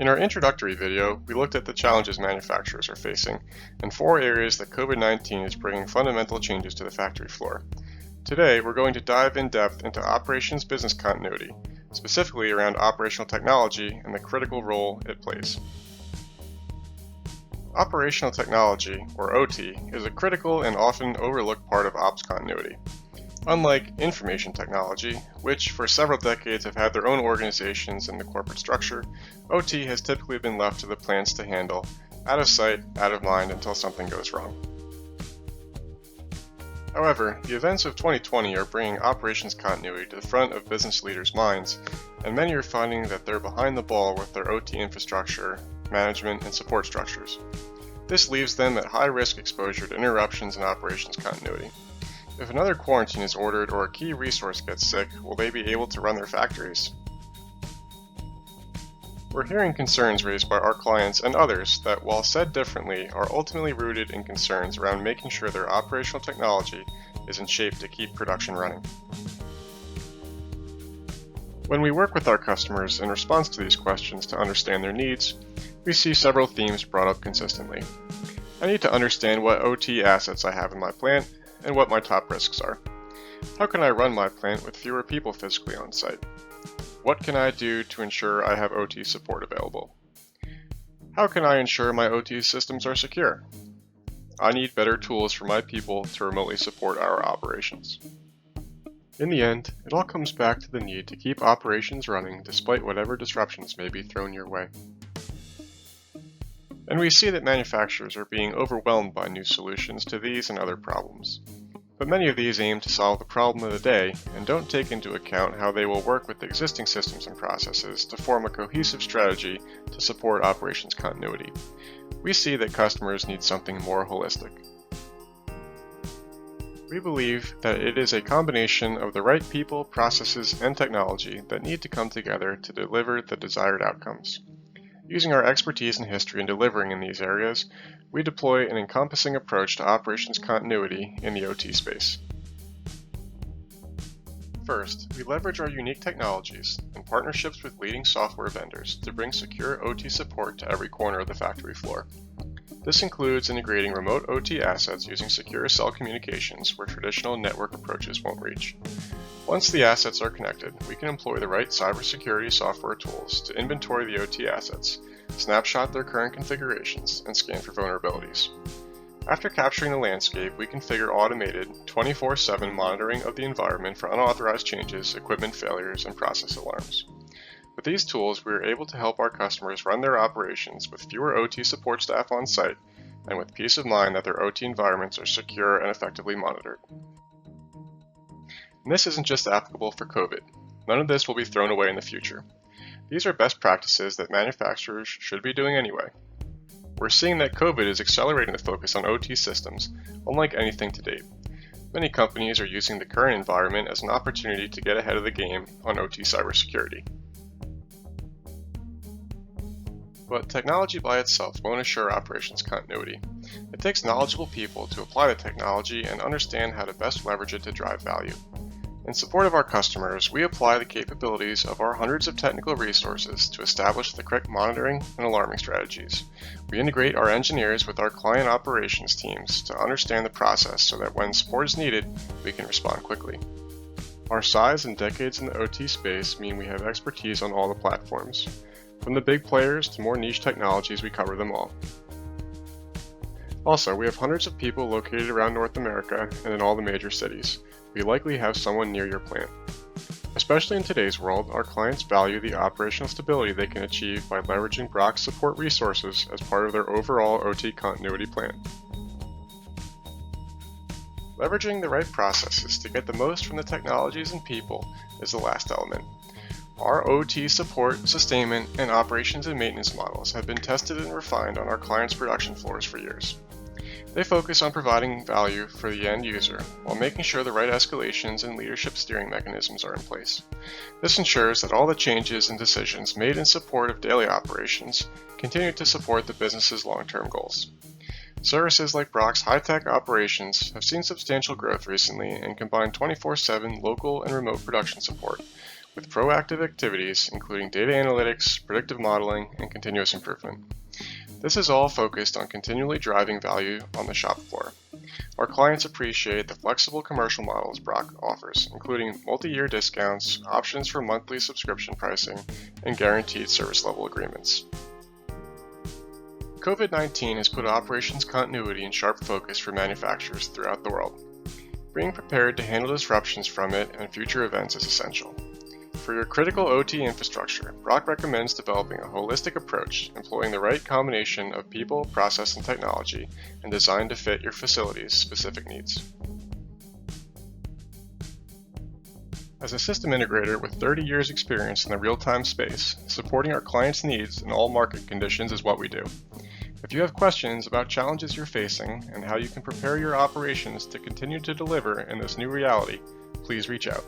In our introductory video, we looked at the challenges manufacturers are facing and 4 areas that COVID-19 is bringing fundamental changes to the factory floor. Today, we're going to dive in depth into operations business continuity, specifically around operational technology and the critical role it plays. Operational technology, or OT, is a critical and often overlooked part of ops continuity. Unlike information technology, which for several decades have had their own organizations in the corporate structure, OT has typically been left to the plants to handle, out of sight, out of mind until something goes wrong. However, the events of 2020 are bringing operations continuity to the front of business leaders' minds, and many are finding that they're behind the ball with their OT infrastructure, management, and support structures. This leaves them at high risk exposure to interruptions in operations continuity. If another quarantine is ordered or a key resource gets sick, will they be able to run their factories? We're hearing concerns raised by our clients and others that, while said differently, are ultimately rooted in concerns around making sure their operational technology is in shape to keep production running. When we work with our customers in response to these questions to understand their needs, we see several themes brought up consistently. I need to understand what OT assets I have in my plant and what my top risks are. How can I run my plant with fewer people physically on site? What can I do to ensure I have OT support available? How can I ensure my OT systems are secure? I need better tools for my people to remotely support our operations. In the end, it all comes back to the need to keep operations running despite whatever disruptions may be thrown your way. And we see that manufacturers are being overwhelmed by new solutions to these and other problems. But many of these aim to solve the problem of the day and don't take into account how they will work with existing systems and processes to form a cohesive strategy to support operations continuity. We see that customers need something more holistic. We believe that it is a combination of the right people, processes, and technology that need to come together to deliver the desired outcomes. Using our expertise and history in delivering in these areas, we deploy an encompassing approach to operations continuity in the OT space. First, we leverage our unique technologies and partnerships with leading software vendors to bring secure OT support to every corner of the factory floor. This includes integrating remote OT assets using secure cell communications where traditional network approaches won't reach. Once the assets are connected, we can employ the right cybersecurity software tools to inventory the OT assets, snapshot their current configurations, and scan for vulnerabilities. After capturing the landscape, we configure automated 24/7 monitoring of the environment for unauthorized changes, equipment failures, and process alarms. With these tools, we are able to help our customers run their operations with fewer OT support staff on site and with peace of mind that their OT environments are secure and effectively monitored. And this isn't just applicable for COVID. None of this will be thrown away in the future. These are best practices that manufacturers should be doing anyway. We're seeing that COVID is accelerating the focus on OT systems, unlike anything to date. Many companies are using the current environment as an opportunity to get ahead of the game on OT cybersecurity. But technology by itself won't assure operations continuity. It takes knowledgeable people to apply the technology and understand how to best leverage it to drive value. In support of our customers, we apply the capabilities of our hundreds of technical resources to establish the correct monitoring and alarming strategies. We integrate our engineers with our client operations teams to understand the process so that when support is needed, we can respond quickly. Our size and decades in the OT space mean we have expertise on all the platforms. From the big players to more niche technologies, we cover them all. Also, we have hundreds of people located around North America and in all the major cities. We likely have someone near your plant. Especially in today's world, our clients value the operational stability they can achieve by leveraging Brock's support resources as part of their overall OT continuity plan. Leveraging the right processes to get the most from the technologies and people is the last element. Our OT support, sustainment, and operations and maintenance models have been tested and refined on our clients' production floors for years. They focus on providing value for the end user while making sure the right escalations and leadership steering mechanisms are in place. This ensures that all the changes and decisions made in support of daily operations continue to support the business's long-term goals. Services like Brock's high-tech operations have seen substantial growth recently and combine 24/7 local and remote production support with proactive activities including data analytics, predictive modeling, and continuous improvement. This is all focused on continually driving value on the shop floor. Our clients appreciate the flexible commercial models Brock offers, including multi-year discounts, options for monthly subscription pricing, and guaranteed service level agreements. COVID-19 has put operations continuity in sharp focus for manufacturers throughout the world. Being prepared to handle disruptions from it and future events is essential. For your critical OT infrastructure, Brock recommends developing a holistic approach, employing the right combination of people, process, and technology, and designed to fit your facility's specific needs. As a system integrator with 30 years experience in the real-time space, supporting our clients' needs in all market conditions is what we do. If you have questions about challenges you're facing and how you can prepare your operations to continue to deliver in this new reality, please reach out.